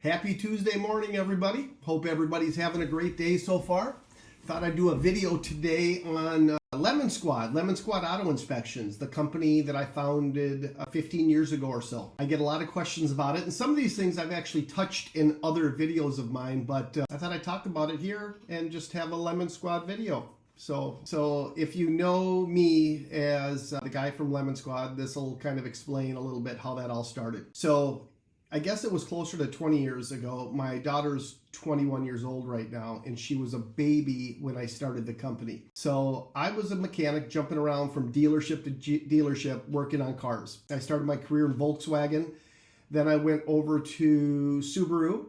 Happy Tuesday morning, everybody. Hope everybody's having a great day so far. Thought I'd do a video today on Lemon Squad Auto Inspections, the company that I founded 15 years ago or so. I get a lot of questions about it, and some of these things I've actually touched in other videos of mine, but I thought I'd talk about it here and just have a Lemon Squad video. So if you know me as the guy from Lemon Squad, this will kind of explain a little bit how that all started. So I guess it was closer to 20 years ago. My daughter's 21 years old right now, and she was a baby when I started the company. So I was a mechanic jumping around from dealership to dealership working on cars. I started my career in Volkswagen. Then I went over to Subaru,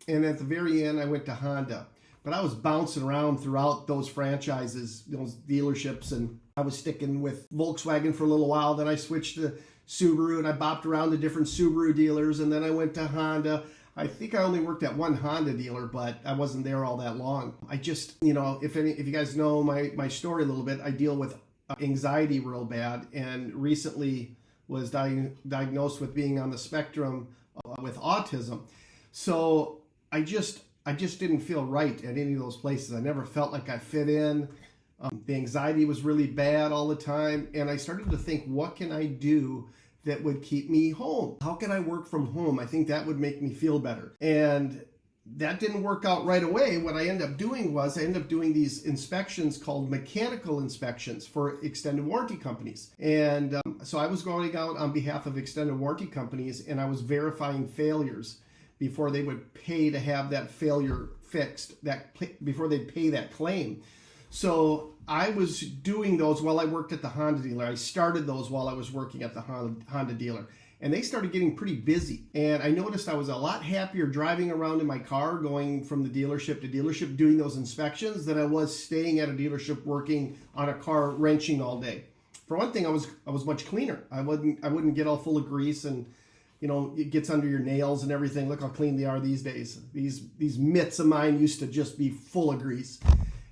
and at the very end I went to Honda. But I was bouncing around throughout those franchises, those dealerships, and I was sticking with Volkswagen for a little while. Then I switched to Subaru, and I bopped around to different Subaru dealers, and then I went to Honda. I think I only worked at one Honda dealer, but I wasn't there all that long. I just, if you guys know my story a little bit, I deal with anxiety real bad, and recently was diagnosed with being on the spectrum with autism. So I just didn't feel right at any of those places. I never felt like I fit in. The anxiety was really bad all the time, and I started to think, what can I do that would keep me home? How can I work from home? I think that would make me feel better. And that didn't work out right away. What I ended up doing was I ended up doing these inspections called mechanical inspections for extended warranty companies. And so I was going out on behalf of extended warranty companies, and I was verifying failures before they would pay to have that failure fixed, before they'd pay that claim. So I was doing those while I worked at the Honda dealer. I started those while I was working at the Honda dealer, and they started getting pretty busy. And I noticed I was a lot happier driving around in my car, going from the dealership to dealership, doing those inspections, than I was staying at a dealership working on a car wrenching all day. For one thing, I was much cleaner. I wouldn't get all full of grease, and it gets under your nails and everything. Look how clean they are these days. These mitts of mine used to just be full of grease,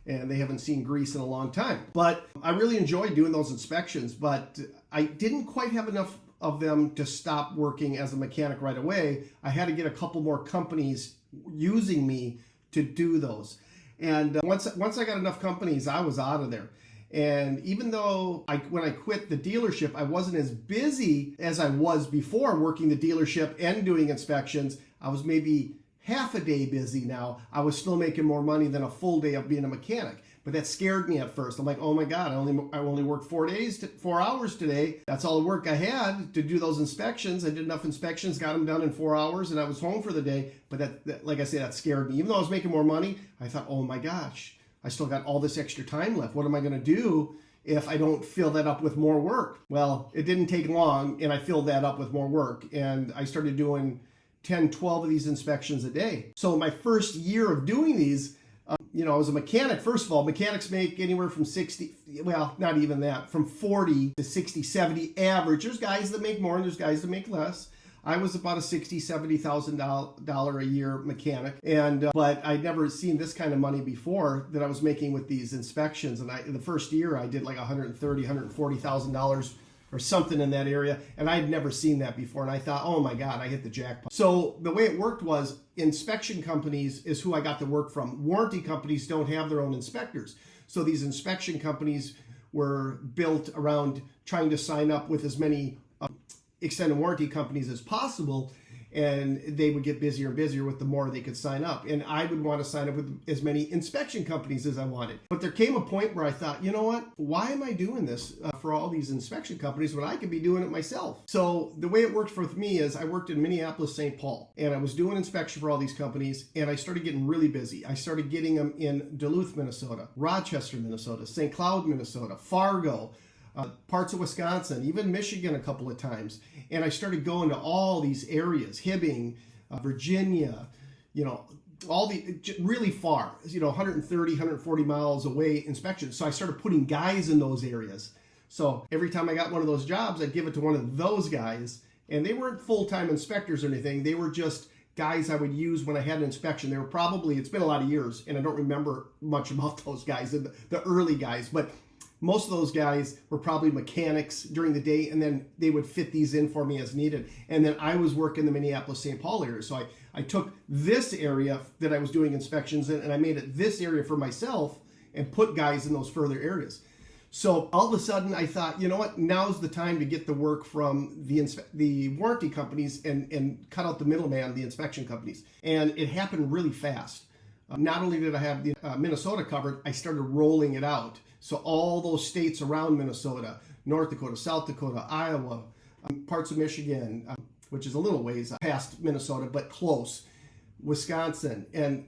and they haven't seen grease in a long time. But I really enjoyed doing those inspections, but I didn't quite have enough of them to stop working as a mechanic right away. I had to get a couple more companies using me to do those. And once I got enough companies, I was out of there. And even though when I quit the dealership, I wasn't as busy as I was before working the dealership and doing inspections. I was maybe half a day busy now. I was still making more money than a full day of being a mechanic. But that scared me at first. I'm like, oh my God, I only worked 4 hours today. That's all the work I had to do those inspections. I did enough inspections, got them done in 4 hours, and I was home for the day. But that like I said, that scared me. Even though I was making more money, I thought, oh my gosh, I still got all this extra time left. What am I going to do if I don't fill that up with more work? Well, it didn't take long, and I filled that up with more work. And I started doing 10, 12 of these inspections a day. So my first year of doing these, I was a mechanic. First of all, mechanics make anywhere from 60, well, not even that, from 40 to 60, 70 average. There's guys that make more and there's guys that make less. I was about a $60,000, $70,000 a year mechanic, but I'd never seen this kind of money before that I was making with these inspections. And in the first year, I did like $130,000, $140,000 or something in that area, and I had never seen that before. And I thought, oh my God, I hit the jackpot. So the way it worked was inspection companies is who I got to work from. Warranty companies don't have their own inspectors. So these inspection companies were built around trying to sign up with as many extended warranty companies as possible, and they would get busier and busier with the more they could sign up. And I would want to sign up with as many inspection companies as I wanted. But there came a point where I thought, you know what? Why am I doing this for all these inspection companies when I could be doing it myself? So the way it worked for me is I worked in Minneapolis, St. Paul, and I was doing inspection for all these companies, and I started getting really busy. I started getting them in Duluth, Minnesota, Rochester, Minnesota, St. Cloud, Minnesota, Fargo, parts of Wisconsin, even Michigan a couple of times. And I started going to all these areas, Hibbing, Virginia, all the really far, 130, 140 miles away inspections. So I started putting guys in those areas. So every time I got one of those jobs, I'd give it to one of those guys. And they weren't full-time inspectors or anything. They were just guys I would use when I had an inspection. They were probably, it's been a lot of years, and I don't remember much about those guys, the early guys. But Most of those guys were probably mechanics during the day, and then they would fit these in for me as needed. And then I was working the Minneapolis-St. Paul area. So I took this area that I was doing inspections in, and I made it this area for myself and put guys in those further areas. So all of a sudden I thought, you know what, now's the time to get the work from the warranty companies and cut out the middleman, the inspection companies. And it happened really fast. Not only did I have the Minnesota covered, I started rolling it out. So all those states around Minnesota, North Dakota, South Dakota, Iowa, parts of Michigan, which is a little ways past Minnesota, but close, Wisconsin, and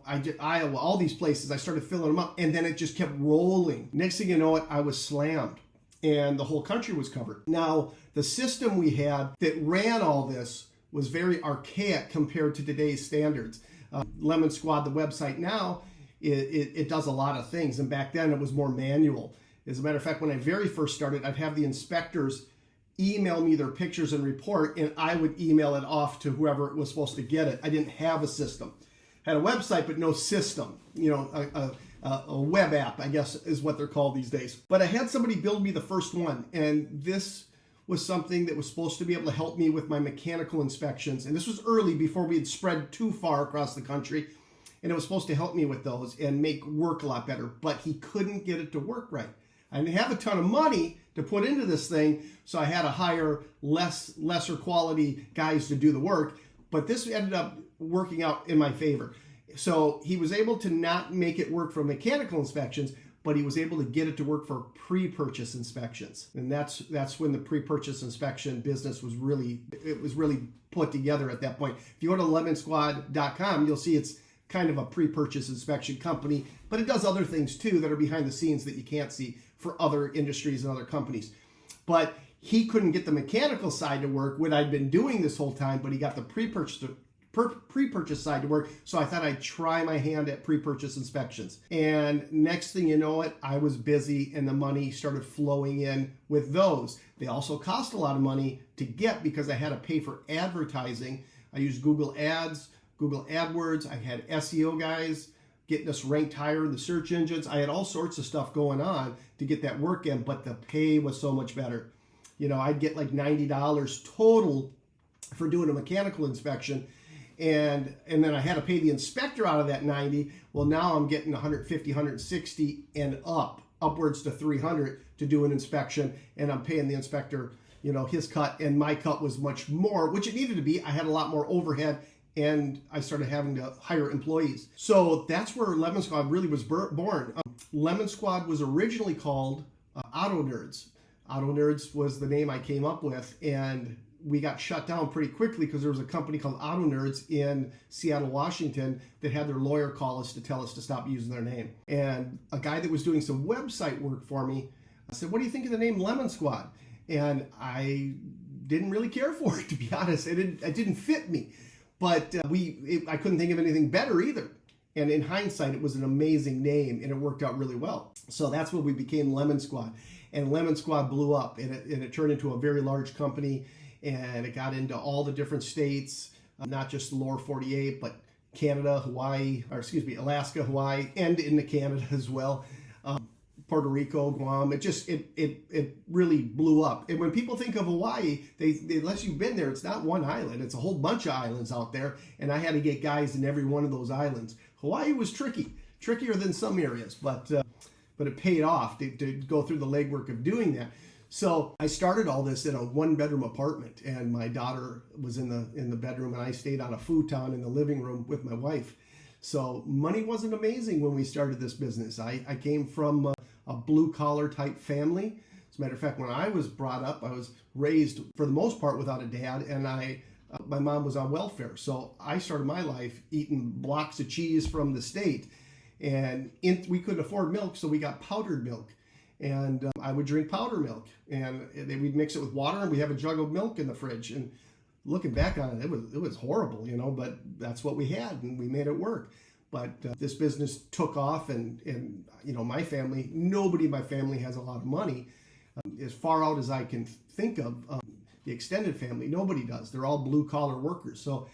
I did Iowa, all these places, I started filling them up, and then it just kept rolling. Next thing you know it, I was slammed, and the whole country was covered. Now, the system we had that ran all this was very archaic compared to today's standards. Lemon Squad, the website now, it does a lot of things, and back then it was more manual. As a matter of fact, when I very first started, I'd have the inspectors email me their pictures and report, and I would email it off to whoever was supposed to get it. I didn't have a system. I had a website, but no system. A web app, I guess, is what they're called these days. But I had somebody build me the first one, and this was something that was supposed to be able to help me with my mechanical inspections. And this was early, before we had spread too far across the country. And it was supposed to help me with those and make work a lot better. But he couldn't get it to work right. I didn't have a ton of money to put into this thing, so I had to hire lesser quality guys to do the work. But this ended up working out in my favor. So he was able to not make it work for mechanical inspections, but he was able to get it to work for pre-purchase inspections. And that's when the pre-purchase inspection business was really put together at that point. If you go to lemonsquad.com, you'll see it's kind of a pre-purchase inspection company, but it does other things too that are behind the scenes that you can't see for other industries and other companies. But he couldn't get the mechanical side to work, what I'd been doing this whole time, but he got the pre-purchase side to work. So I thought I'd try my hand at pre-purchase inspections. And next thing you know it, I was busy and the money started flowing in with those. They also cost a lot of money to get because I had to pay for advertising. I used Google Ads, Google AdWords. I had SEO guys getting us ranked higher in the search engines. I had all sorts of stuff going on to get that work in, but the pay was so much better. I'd get like $90 total for doing a mechanical inspection. And then I had to pay the inspector out of that 90. Well, now I'm getting 150, 160 and upwards to 300 to do an inspection. And I'm paying the inspector, his cut, and my cut was much more, which it needed to be. I had a lot more overhead, and I started having to hire employees. So that's where Lemon Squad really was born. Lemon Squad was originally called Auto Nerds. Auto Nerds was the name I came up with, and we got shut down pretty quickly because there was a company called Auto Nerds in Seattle, Washington that had their lawyer call us to tell us to stop using their name. And a guy that was doing some website work for me said, "What do you think of the name Lemon Squad?" And I didn't really care for it, to be honest. It didn't fit me. But I couldn't think of anything better either. And in hindsight, it was an amazing name, and it worked out really well. So that's when we became Lemon Squad. And Lemon Squad blew up, and it turned into a very large company, and it got into all the different states, not just the lower 48, but Canada, Alaska, Hawaii, and into Canada as well. Puerto Rico, Guam. It really blew up. And when people think of Hawaii, unless you've been there, it's not one island. It's a whole bunch of islands out there, and I had to get guys in every one of those islands. Hawaii was trickier than some areas, but it paid off to go through the legwork of doing that. So I started all this in a one-bedroom apartment, and my daughter was in the bedroom, and I stayed on a futon in the living room with my wife. So money wasn't amazing when we started this business. I came from a blue-collar type family. As a matter of fact, when I was brought up, I was raised for the most part without a dad, and my mom was on welfare. So I started my life eating blocks of cheese from the state, and we couldn't afford milk, so we got powdered milk. And I would drink powder milk, and we'd mix it with water, and we have a jug of milk in the fridge. And looking back on it, it was horrible, but that's what we had, and we made it work. But this business took off, and my family, nobody in my family has a lot of money. As far out as I can think of, the extended family, nobody does. They're all blue-collar workers. So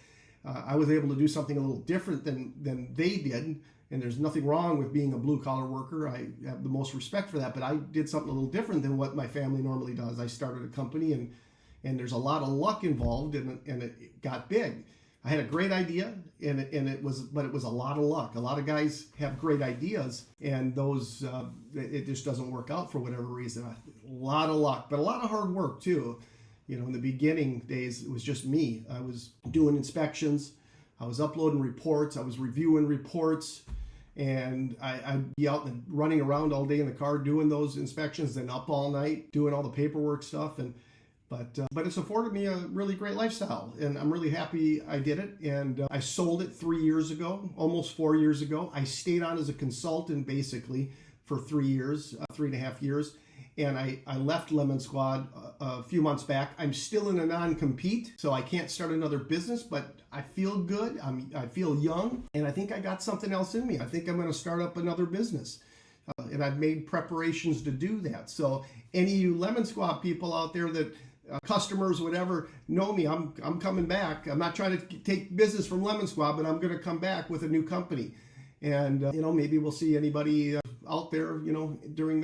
I was able to do something a little different than they did, And there's nothing wrong with being a blue-collar worker. I have the most respect for that, but I did something a little different than what my family normally does. I started a company, and there's a lot of luck involved, and it got big. I had a great idea, and it was a lot of luck. A lot of guys have great ideas, and those it just doesn't work out for whatever reason. A lot of luck, but a lot of hard work too. You know, in the beginning days, it was just me. I was doing inspections, I was uploading reports, I was reviewing reports, and I'd be out and running around all day in the car doing those inspections, then up all night doing all the paperwork stuff. But it's afforded me a really great lifestyle, and I'm really happy I did it. And I sold it 3 years ago, almost 4 years ago. I stayed on as a consultant basically for 3 years, 3.5 years. And I left Lemon Squad a few months back. I'm still in a non-compete, so I can't start another business, but I feel good. I feel young, and I think I got something else in me. I think I'm going to start up another business. And I've made preparations to do that. So any of you Lemon Squad people out there that customers, whatever, know me, I'm coming back. I'm not trying to take business from Lemon Squad, but I'm going to come back with a new company. And, maybe we'll see anybody out there, during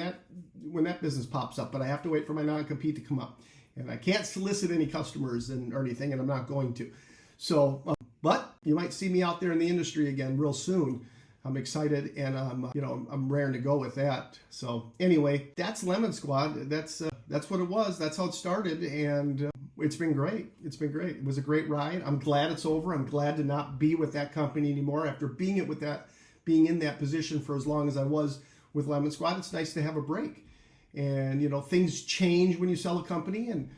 when that business pops up. But I have to wait for my non-compete to come up. And I can't solicit any customers or anything, and I'm not going to. So, but you might see me out there in the industry again real soon. I'm excited, and I'm raring to go with that. So anyway, that's Lemon Squad. That's what it was. That's how it started, and it's been great. It's been great. It was a great ride. I'm glad it's over. I'm glad to not be with that company anymore after being in that position for as long as I was with Lemon Squad. It's nice to have a break, and things change when you sell a company, and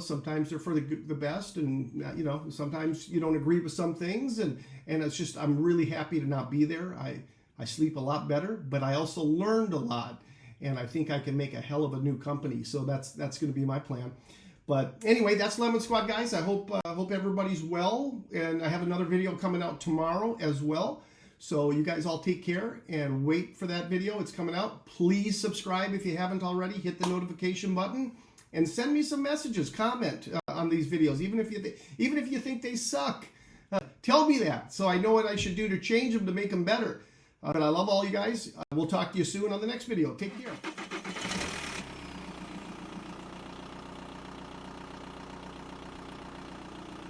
sometimes they're for the best, and sometimes you don't agree with some things, and it's just, I'm really happy to not be there. I sleep a lot better, but I also learned a lot, and I think I can make a hell of a new company. So that's going to be my plan. But anyway, that's Lemon Squad, guys. I hope everybody's well, and I have another video coming out tomorrow as well. So you guys all take care and wait for that video. It's coming out. Please subscribe if you haven't already. Hit the notification button. And send me some messages, comment on these videos, even if you think they suck. Tell me that, so I know what I should do to change them to make them better. But I love all you guys. We'll talk to you soon on the next video. Take care.